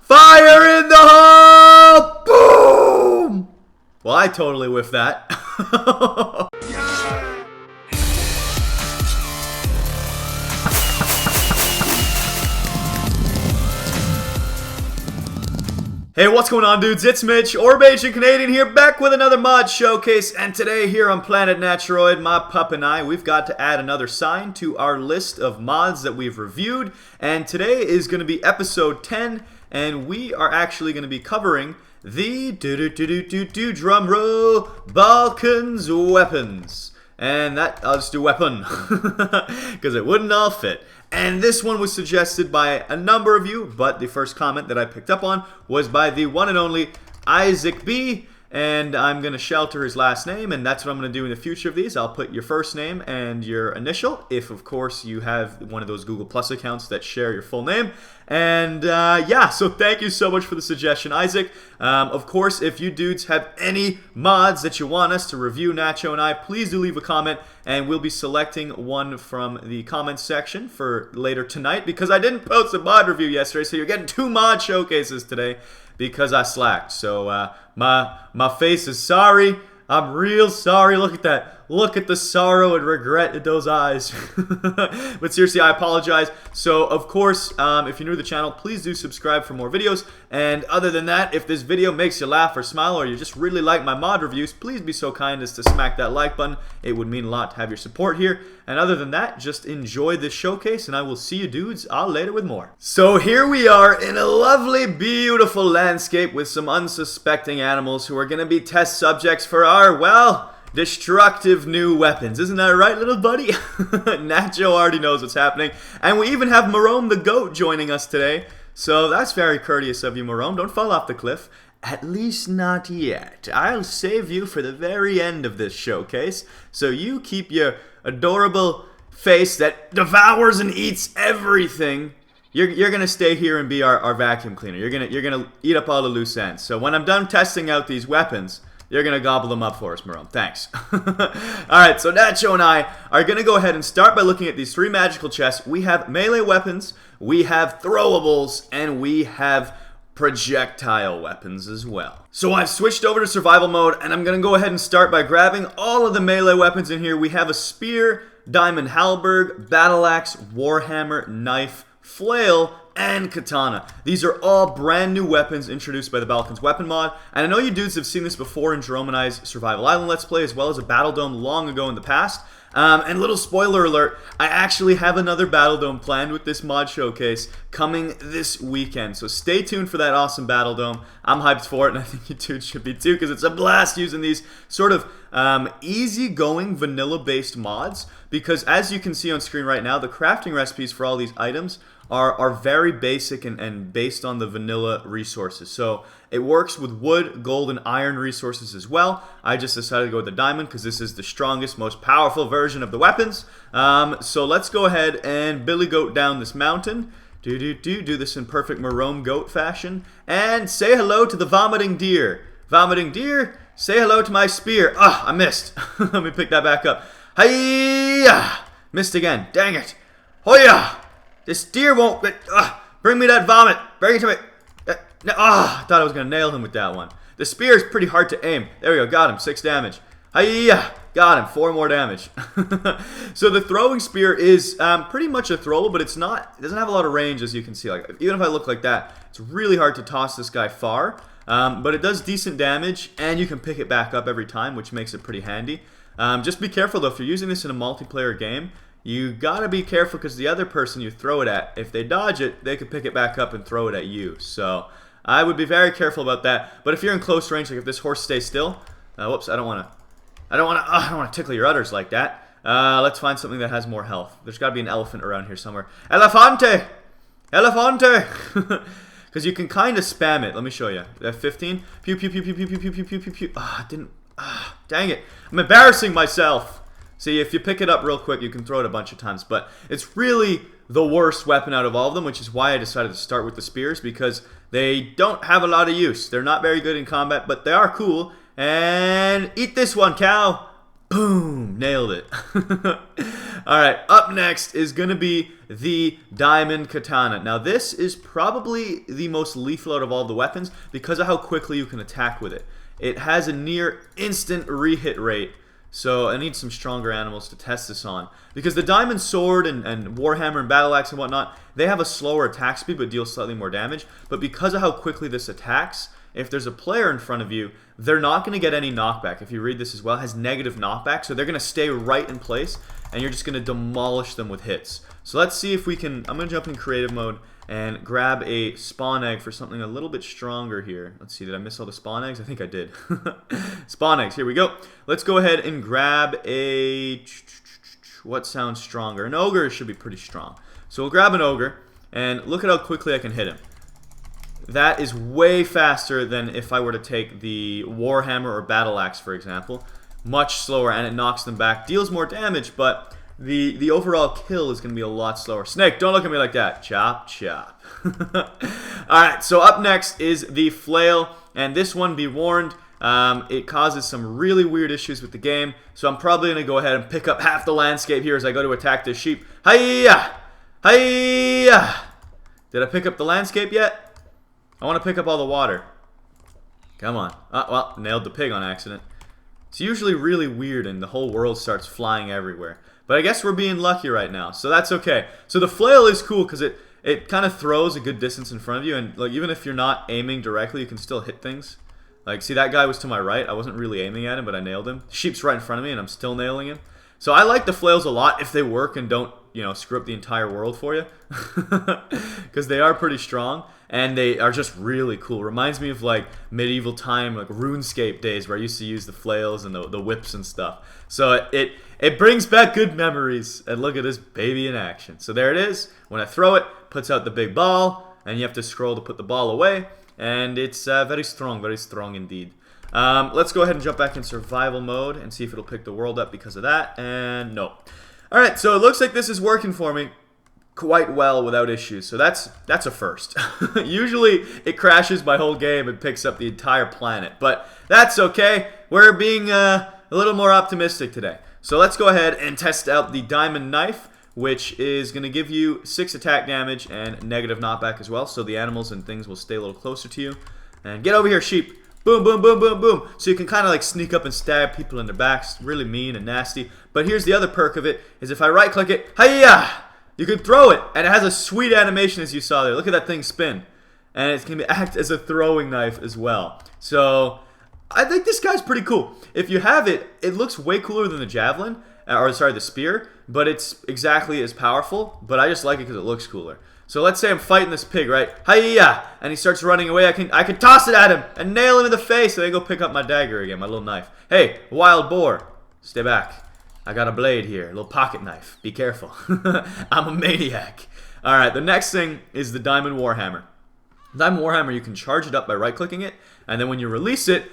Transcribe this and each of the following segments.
Fire in the hole! Boom! Well, I totally whiffed that. Hey, what's going on, dudes? It's Mitch, or Bajan Canadian here, back with another mod showcase. And today here on Planet Naturoid, my pup and I, we've got to add another sign to our list of mods that we've reviewed. And today is going to be episode 10, and we are actually going to be covering the drum roll BALKON'S weapons. And that, I'll just do weapon, because it wouldn't all fit. And this one was suggested by a number of you, but the first comment that I picked up on was by the one and only Isaac B. And I'm going to shelter his last name, and that's what I'm going to do in the future of these. I'll put your first name and your initial, if of course you have one of those Google Plus accounts that share your full name. And yeah, so thank you so much for the suggestion, Isaac. Of course, if you dudes have any mods that you want us to review, Nacho and I, please do leave a comment, and we'll be selecting one from the comments section for later tonight, because I didn't post a mod review yesterday, so you're getting 2 mod showcases today because I slacked. So my face is sorry. I'm real sorry. Look at that. Look at the sorrow and regret in those eyes. But seriously, I apologize. So, of course, if you're new to the channel, please do subscribe for more videos. And other than that, if this video makes you laugh or smile, or you just really like my mod reviews, please be so kind as to smack that like button. It would mean a lot to have your support here. And other than that, just enjoy this showcase, and I will see you dudes all later with more. So here we are in a lovely, beautiful landscape with some unsuspecting animals who are going to be test subjects for our, well, destructive new weapons. Isn't that right, little buddy? Nacho already knows what's happening. And we even have Marome the goat joining us today. So that's very courteous of you, Marome. Don't fall off the cliff. At least not yet. I'll save you for the very end of this showcase. So you keep your adorable face that devours and eats everything. You're gonna stay here and be our vacuum cleaner. You're gonna eat up all the loose ends. So when I'm done testing out these weapons, you're going to gobble them up for us, Marome. Thanks. Alright, so Nacho and I are going to go ahead and start by looking at these 3 magical chests. We have melee weapons, we have throwables, and we have projectile weapons as well. So I've switched over to survival mode, and I'm going to go ahead and start by grabbing all of the melee weapons in here. We have a spear, diamond halberd, battle axe, warhammer, knife, flail, and katana. These are all brand new weapons introduced by the BALKON'S weapon mod, and I know you dudes have seen this before in Jerome and I's Survival Island Let's Play, as well as a Battle Dome long ago in the past. And little spoiler alert, I actually have another Battle Dome planned with this mod showcase coming this weekend, so stay tuned for that awesome Battle Dome. I'm hyped for it, and I think you dudes should be too, because it's a blast using these sort of easy-going, vanilla-based mods, because as you can see on screen right now, the crafting recipes for all these items are very basic and based on the vanilla resources. So it works with wood, gold, and iron resources as well. I just decided to go with the diamond because this is the strongest, most powerful version of the weapons. So let's go ahead and Billy Goat down this mountain. Do this in perfect Marome goat fashion. And say hello to the vomiting deer. Vomiting deer, say hello to my spear. Ah, I missed. Let me pick that back up. Hi-ya! Missed again. Dang it. Hoya! This deer won't... bring me that vomit. Bring it to me. I thought I was going to nail him with that one. The spear is pretty hard to aim. There we go. Got him. 6 damage. Hiya! Got him. 4 more damage. So the throwing spear is pretty much a throw, but it's not... It doesn't have a lot of range, as you can see. Like, even if I look like that, it's really hard to toss this guy far. But it does decent damage, and you can pick it back up every time, which makes it pretty handy. Just be careful, though. If you're using this in a multiplayer game, you gotta be careful because the other person you throw it at, if they dodge it, they could pick it back up and throw it at you. So I would be very careful about that. But if you're in close range, like if this horse stays still, whoops, I don't wanna tickle your udders like that. Let's find something that has more health. There's gotta be an elephant around here somewhere. Elefante, elefante. Because you can kind of spam it. Let me show you. 15. Pew pew pew pew pew pew pew pew pew pew pew. Didn't. Dang it! I'm embarrassing myself. See, if you pick it up real quick, you can throw it a bunch of times, but it's really the worst weapon out of all of them, which is why I decided to start with the spears, because they don't have a lot of use. They're not very good in combat, but they are cool. And eat this one, cow. Boom! Nailed it. Alright, up next is going to be the diamond katana. Now this is probably the most lethal out of all the weapons because of how quickly you can attack with it. It has a near instant re-hit rate, so I need some stronger animals to test this on. Because the diamond sword and warhammer and battle axe and whatnot, they have a slower attack speed but deal slightly more damage. But because of how quickly this attacks, if there's a player in front of you, they're not going to get any knockback. If you read this as well, it has negative knockback, so they're going to stay right in place, and you're just going to demolish them with hits. So let's see if we can... I'm going to jump in creative mode and grab a spawn egg for something a little bit stronger here. Let's see, did I miss all the spawn eggs? I think I did. Spawn eggs, here we go. Let's go ahead and grab a... What sounds stronger? An ogre should be pretty strong. So we'll grab an ogre, and look at how quickly I can hit him. That is way faster than if I were to take the warhammer or battle axe, for example. Much slower, and it knocks them back. Deals more damage, but the overall kill is going to be a lot slower. Snake, don't look at me like that. Chop, chop. Alright, so up next is the flail, and this one, be warned, it causes some really weird issues with the game, so I'm probably going to go ahead and pick up half the landscape here as I go to attack this sheep. Hiya! Hiya! Did I pick up the landscape yet? I want to pick up all the water. Come on. Well, nailed the pig on accident. It's usually really weird and the whole world starts flying everywhere. But I guess we're being lucky right now, so that's okay. So the flail is cool because it kind of throws a good distance in front of you, and like even if you're not aiming directly, you can still hit things. Like, see, that guy was to my right. I wasn't really aiming at him, but I nailed him. Sheep's right in front of me, and I'm still nailing him. So I like the flails a lot if they work and don't, you know, screw up the entire world for you. Because they are pretty strong. And they are just really cool. Reminds me of like medieval time, like RuneScape days where I used to use the flails and the whips and stuff. So it brings back good memories. And look at this baby in action. So there it is. When I throw it, puts out the big ball, and you have to scroll to put the ball away. And it's very strong indeed. Let's go ahead and jump back in survival mode and see if it'll pick the world up because of that. And no. Alright, so it looks like this is working for me quite well without issues, so that's a first. Usually it crashes my whole game and picks up the entire planet, but that's okay. We're being a little more optimistic today. So let's go ahead and test out the diamond knife, which is going to give you 6 attack damage and negative knockback as well, so the animals and things will stay a little closer to you. And get over here, sheep. Boom, boom, boom, boom, boom. So you can kind of like sneak up and stab people in their backs. Really mean and nasty. But here's the other perk of it, is if I right click it, hiya! You can throw it, and it has a sweet animation as you saw there. Look at that thing spin. And it's going to act as a throwing knife as well. So, I think this guy's pretty cool. If you have it, it looks way cooler than the javelin, or sorry, the spear, but it's exactly as powerful, but I just like it because it looks cooler. So let's say I'm fighting this pig, right? Hiya! And he starts running away. I can toss it at him and nail him in the face, and then go pick up my dagger again, my little knife. Hey, wild boar, stay back. I got a blade here, a little pocket knife. Be careful. I'm a maniac. Alright, the next thing is the Diamond Warhammer. Diamond Warhammer, you can charge it up by right-clicking it, and then when you release it,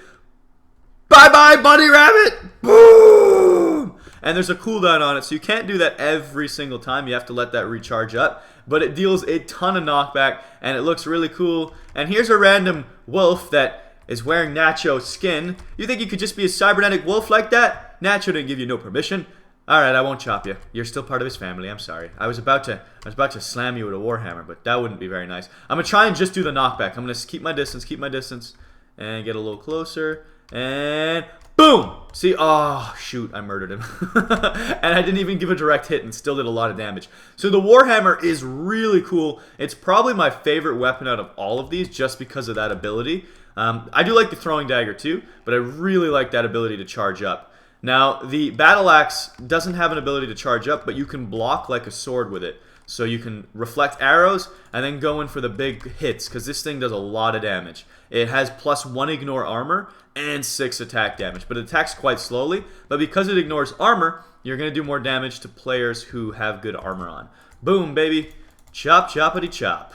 bye-bye, bunny rabbit! Boom! And there's a cooldown on it, so you can't do that every single time. You have to let that recharge up. But it deals a ton of knockback, and it looks really cool. And here's a random wolf that is wearing Nacho's skin. You think you could just be a cybernetic wolf like that? Nacho didn't give you no permission. Alright, I won't chop you. You're still part of his family. I'm sorry. I was about to slam you with a warhammer, but that wouldn't be very nice. I'm gonna try and just do the knockback. I'm gonna keep my distance, and get a little closer, and boom! See, oh shoot, I murdered him. And I didn't even give a direct hit and still did a lot of damage. So the warhammer is really cool. It's probably my favorite weapon out of all of these just because of that ability. I do like the throwing dagger too, but I really like that ability to charge up. Now, the battle axe doesn't have an ability to charge up, but you can block like a sword with it. So you can reflect arrows and then go in for the big hits, because this thing does a lot of damage. It has +1 ignore armor and 6 attack damage, but it attacks quite slowly. But because it ignores armor, you're going to do more damage to players who have good armor on. Boom, baby. Chop, choppity chop.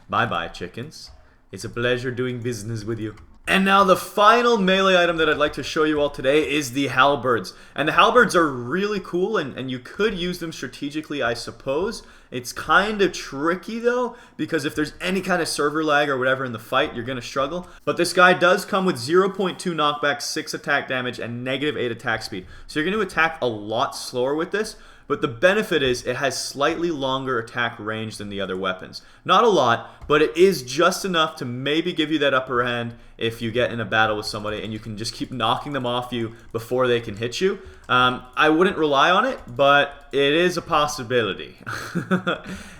Bye-bye, chickens. It's a pleasure doing business with you. And now the final melee item that I'd like to show you all today is the halberds. And the halberds are really cool, and you could use them strategically, I suppose. It's kind of tricky though, because if there's any kind of server lag or whatever in the fight, you're going to struggle. But this guy does come with 0.2 knockback, 6 attack damage, and -8 attack speed. So you're going to attack a lot slower with this. But the benefit is it has slightly longer attack range than the other weapons. Not a lot, but it is just enough to maybe give you that upper hand if you get in a battle with somebody and you can just keep knocking them off you before they can hit you. I wouldn't rely on it, but it is a possibility.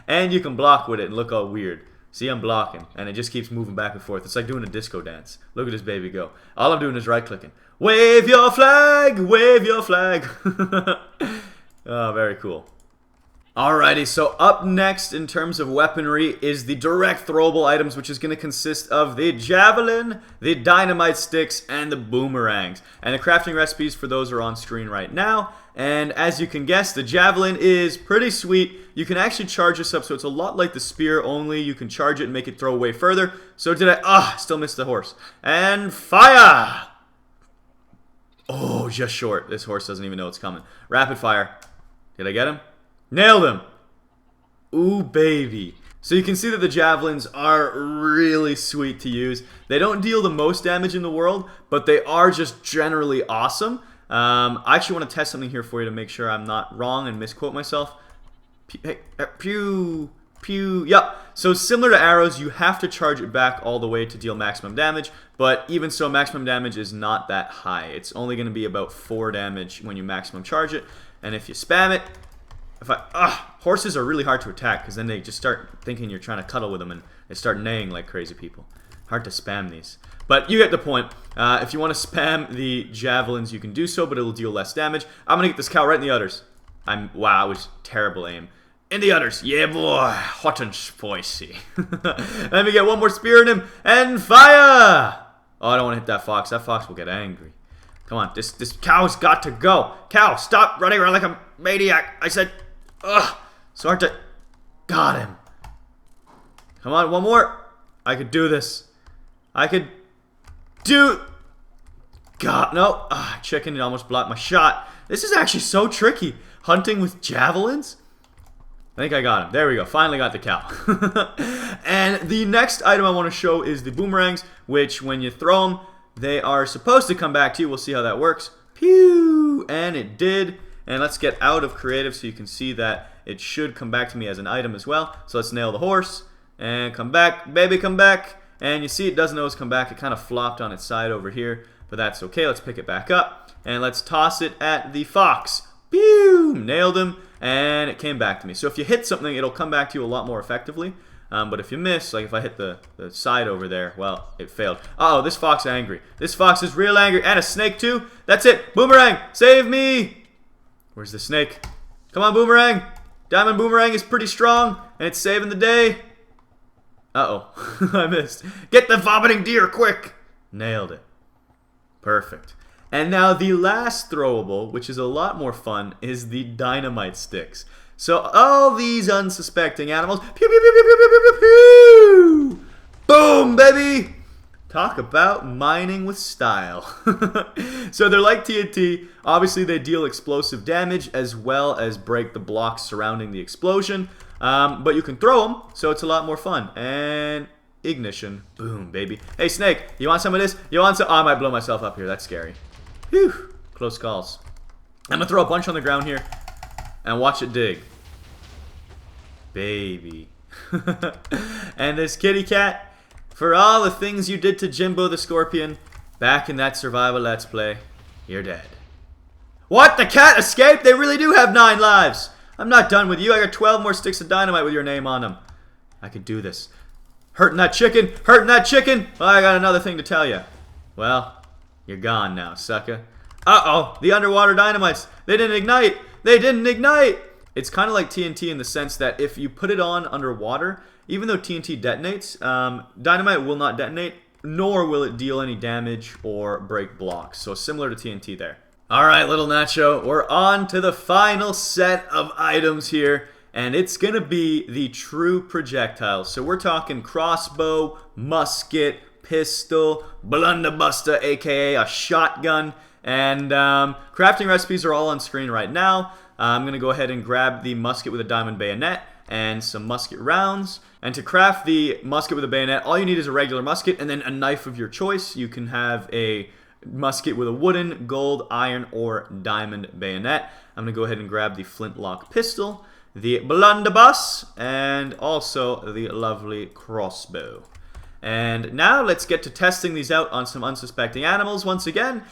And you can block with it and look all weird. See, I'm blocking, and it just keeps moving back and forth. It's like doing a disco dance. Look at this baby go. All I'm doing is right-clicking. Wave your flag! Wave your flag! Oh, very cool. Alrighty, so up next in terms of weaponry is the direct throwable items, which is going to consist of the javelin, the dynamite sticks, and the boomerangs. And the crafting recipes for those are on screen right now. And as you can guess, the javelin is pretty sweet. You can actually charge this up, so it's a lot like the spear, only you can charge it and make it throw way further. So did I... still missed the horse. And fire! Oh, just short. This horse doesn't even know it's coming. Rapid fire. Did I get him? Nailed him! Ooh, baby. So you can see that the javelins are really sweet to use. They don't deal the most damage in the world, but they are just generally awesome. I actually want to test something here for you to make sure I'm not wrong and misquote myself. Pew, pew. Yep. So similar to arrows, you have to charge it back all the way to deal maximum damage, but even so, maximum damage is not that high. It's only going to be about 4 damage when you maximum charge it. And if you spam it, horses are really hard to attack because then they just start thinking you're trying to cuddle with them and they start neighing like crazy people. Hard to spam these. But you get the point. If you want to spam the javelins, you can do so, but it'll deal less damage. I'm going to get this cow right in the udders. Wow, it was terrible aim. In the udders. Yeah, boy. Hot and spicy. Let me get one more spear in him and fire! Oh, I don't want to hit that fox. That fox will get angry. Come on, this cow's got to go. Cow, stop running around like a maniac. I said, ugh, so hard to... Got him. Come on, one more. I could do this. I could do... God, no. Chicken, it almost blocked my shot. This is actually so tricky. Hunting with javelins? I think I got him. There we go. Finally got the cow. And the next item I want to show is the boomerangs, which when you throw them, they are supposed to come back to you. We'll see how that works. Pew! And it did. And let's get out of creative so you can see that it should come back to me as an item as well. So let's nail the horse. And come back. Baby, come back. And you see it doesn't always come back. It kind of flopped on its side over here. But that's okay. Let's pick it back up. And let's toss it at the fox. Pew! Nailed him. And it came back to me. So if you hit something, it'll come back to you a lot more effectively. But if you miss, like if I hit the side over there, well, it failed. Uh-oh, this fox is angry. This fox is real angry. And a snake too. That's it. Boomerang, save me. Where's the snake? Come on, boomerang. Diamond boomerang is pretty strong, and it's saving the day. Uh-oh, I missed. Get the vomiting deer, quick. Nailed it. Perfect. And now the last throwable, which is a lot more fun, is the dynamite sticks. So all these unsuspecting animals, pew, pew, pew, pew, pew, pew, pew, pew. Boom, baby! Talk about mining with style. So they're like TNT. Obviously, they deal explosive damage as well as break the blocks surrounding the explosion. But you can throw them, so it's a lot more fun. And ignition. Boom, baby. Hey, Snake, you want some of this? You want some? Oh, I might blow myself up here. That's scary. Whew. Close calls. I'm going to throw a bunch on the ground here and watch it dig. Baby. And this kitty cat, for all the things you did to Jimbo the Scorpion back in that survival Let's Play, you're dead. What? The cat escaped? They really do have 9 lives. I'm not done with you. I got 12 more sticks of dynamite with your name on them. I could do this. Hurting that chicken. Hurting that chicken. Well, I got another thing to tell you. Well, you're gone now, sucker. Uh-oh. The underwater dynamites. They didn't ignite. They didn't ignite. It's kind of like TNT in the sense that if you put it on underwater, even though TNT detonates, dynamite will not detonate, nor will it deal any damage or break blocks. So similar to TNT there. Alright, little Nacho, we're on to the final set of items here, and it's going to be the true projectiles. So we're talking crossbow, musket, pistol, blunderbuster, aka a shotgun, and crafting recipes are all on screen right now. I'm going to go ahead and grab the musket with a diamond bayonet and some musket rounds. And to craft the musket with a bayonet, all you need is a regular musket and then a knife of your choice. You can have a musket with a wooden, gold, iron, or diamond bayonet. I'm going to go ahead and grab the flintlock pistol, the blunderbuss, and also the lovely crossbow. And now let's get to testing these out on some unsuspecting animals once again.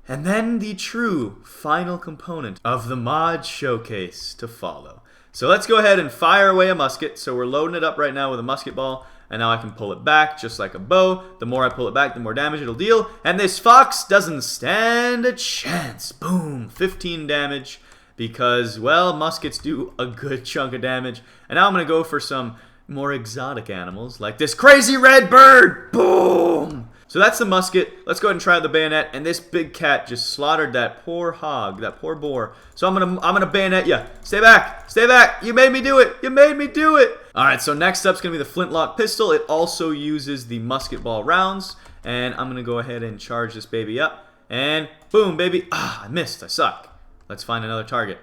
And then the true final component of the mod showcase to follow. So let's go ahead and fire away a musket. So we're loading it up right now with a musket ball. And now I can pull it back just like a bow. The more I pull it back, the more damage it'll deal. And this fox doesn't stand a chance. Boom, 15 damage. Because, well, muskets do a good chunk of damage. And now I'm going to go for some more exotic animals, like this crazy red bird. Boom! So that's the musket. Let's go ahead and try the bayonet. And this big cat just slaughtered that poor hog, that poor boar. So I'm gonna bayonet you. Stay back. Stay back. You made me do it. You made me do it. All right, so next up's gonna be the flintlock pistol. It also uses the musket ball rounds. And I'm gonna go ahead and charge this baby up. And boom, baby. Ah, I missed. I suck. Let's find another target.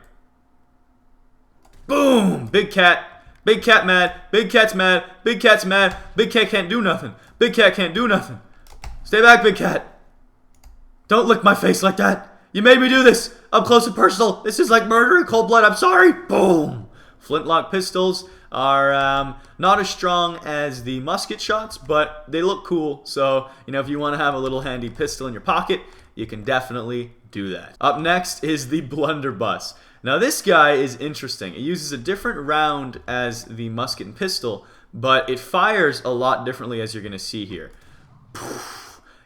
Boom! Big cat. Big cat mad. Big cat's mad. Big cat's mad. Big cat can't do nothing. Big cat can't do nothing. Stay back, big cat. Don't lick my face like that. You made me do this. Up close and personal. This is like murder in cold blood. I'm sorry. Boom. Flintlock pistols are not as strong as the musket shots, but they look cool. So, you know, if you want to have a little handy pistol in your pocket, you can definitely do that. Up next is the blunderbuss. Now this guy is interesting. It uses a different round as the musket and pistol, but it fires a lot differently, as you're going to see here.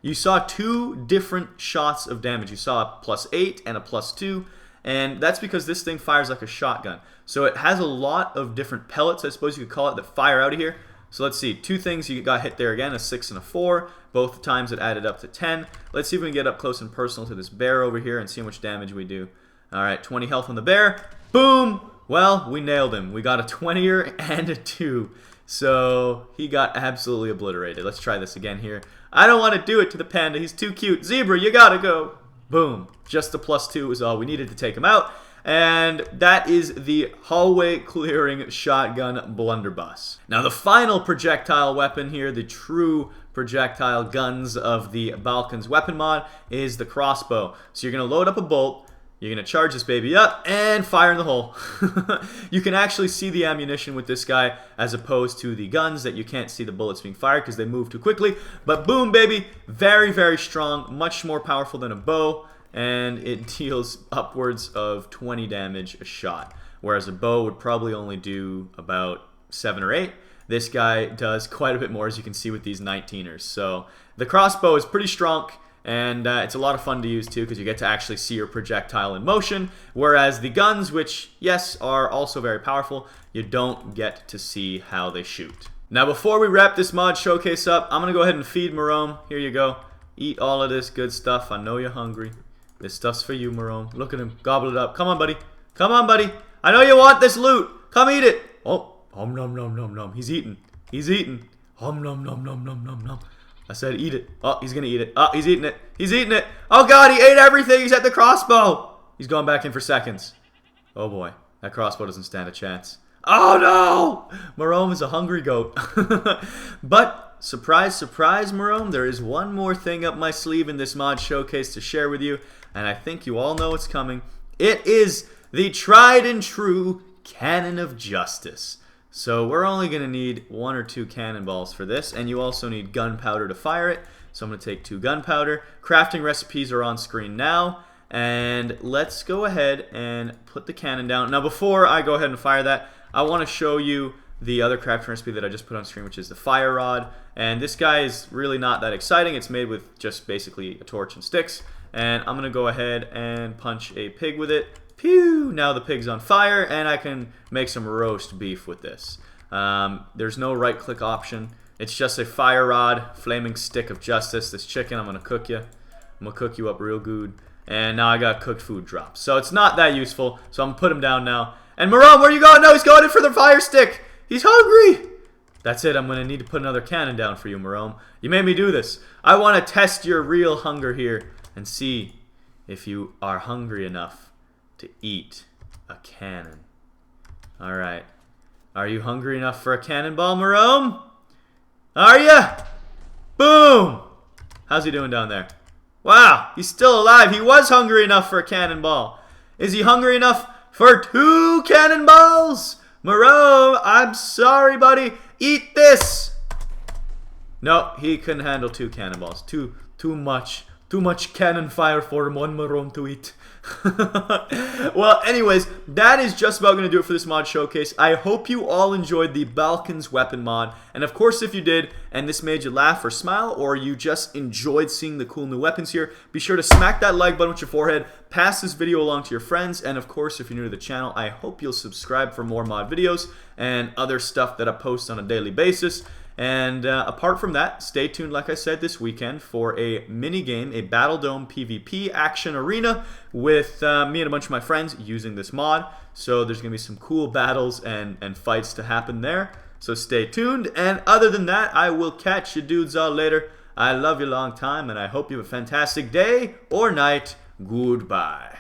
You saw two different shots of damage. You saw a +8 and a +2, and that's because this thing fires like a shotgun. So it has a lot of different pellets, I suppose you could call it, that fire out of here. So let's see, two things you got hit there again, a 6 and a 4. Both times it added up to 10. Let's see if we can get up close and personal to this bear over here and see how much damage we do. Alright, 20 health on the bear. Boom! Well, we nailed him. We got a 20er and a 2. So he got absolutely obliterated. Let's try this again here. I don't want to do it to the panda. He's too cute. Zebra, you gotta go. Boom. Just the +2 is all we needed to take him out. And that is the hallway clearing shotgun blunderbuss. Now the final projectile weapon here, the true projectile guns of the BALKON'S weapon mod, is the crossbow. So you're going to load up a bolt. You're going to charge this baby up and fire in the hole. You can actually see the ammunition with this guy as opposed to the guns that you can't see the bullets being fired because they move too quickly. But boom, baby. Very, very strong. Much more powerful than a bow. And it deals upwards of 20 damage a shot. Whereas a bow would probably only do about 7 or 8. This guy does quite a bit more, as you can see with these 19ers. So the crossbow is pretty strong. And it's a lot of fun to use too because you get to actually see your projectile in motion. Whereas the guns, which, yes, are also very powerful, you don't get to see how they shoot. Now before we wrap this mod showcase up, I'm going to go ahead and feed Marome. Here you go. Eat all of this good stuff. I know you're hungry. This stuff's for you, Marome. Look at him. Gobble it up. Come on, buddy. Come on, buddy. I know you want this loot. Come eat it. Oh, nom nom nom nom nom. He's eating. He's eating. Nom nom nom nom nom nom nom. I said eat it. Oh, he's gonna eat it. Oh, he's eating it. He's eating it. Oh god, he ate everything except the crossbow. He's going back in for seconds. Oh boy, that crossbow doesn't stand a chance. Oh no! Marome is a hungry goat. But surprise, surprise, Marome, there is one more thing up my sleeve in this mod showcase to share with you, and I think you all know what's coming. It is the tried and true Cannon of Justice. So we're only going to need 1 or 2 cannonballs for this, and you also need gunpowder to fire it. So I'm going to take 2 gunpowder. Crafting recipes are on screen now, and let's go ahead and put the cannon down. Now before I go ahead and fire that, I want to show you the other crafting recipe that I just put on screen, which is the fire rod. And this guy is really not that exciting. It's made with just basically a torch and sticks. And I'm going to go ahead and punch a pig with it. Pew! Now the pig's on fire, and I can make some roast beef with this. There's no right-click option. It's just a fire rod, flaming stick of justice. This chicken, I'm going to cook you. I'm going to cook you up real good. And now I got cooked food drops. So it's not that useful, so I'm going to put him down now. And Marome, where are you going? No, he's going in for the fire stick. He's hungry. That's it. I'm going to need to put another cannon down for you, Marome. You made me do this. I want to test your real hunger here and see if you are hungry enough to eat a cannon. Alright. Are you hungry enough for a cannonball, Marome? Are ya? Boom! How's he doing down there? Wow, he's still alive. He was hungry enough for a cannonball. Is he hungry enough for 2 cannonballs? Marome, I'm sorry, buddy. Eat this. No, he couldn't handle 2 cannonballs. Too much. Too much cannon fire for one Marome to eat. Well, anyways, that is just about going to do it for this mod showcase. I hope you all enjoyed the BALKON'S weapon mod. And of course, if you did, and this made you laugh or smile, or you just enjoyed seeing the cool new weapons here, be sure to smack that like button with your forehead, pass this video along to your friends, and of course, if you're new to the channel, I hope you'll subscribe for more mod videos and other stuff that I post on a daily basis. And apart from that, stay tuned, like I said, this weekend for a mini game, a Battle Dome PvP action arena with me and a bunch of my friends using this mod. So there's going to be some cool battles and fights to happen there. So stay tuned. And other than that, I will catch you dudes all later. I love you long time, and I hope you have a fantastic day or night. Goodbye.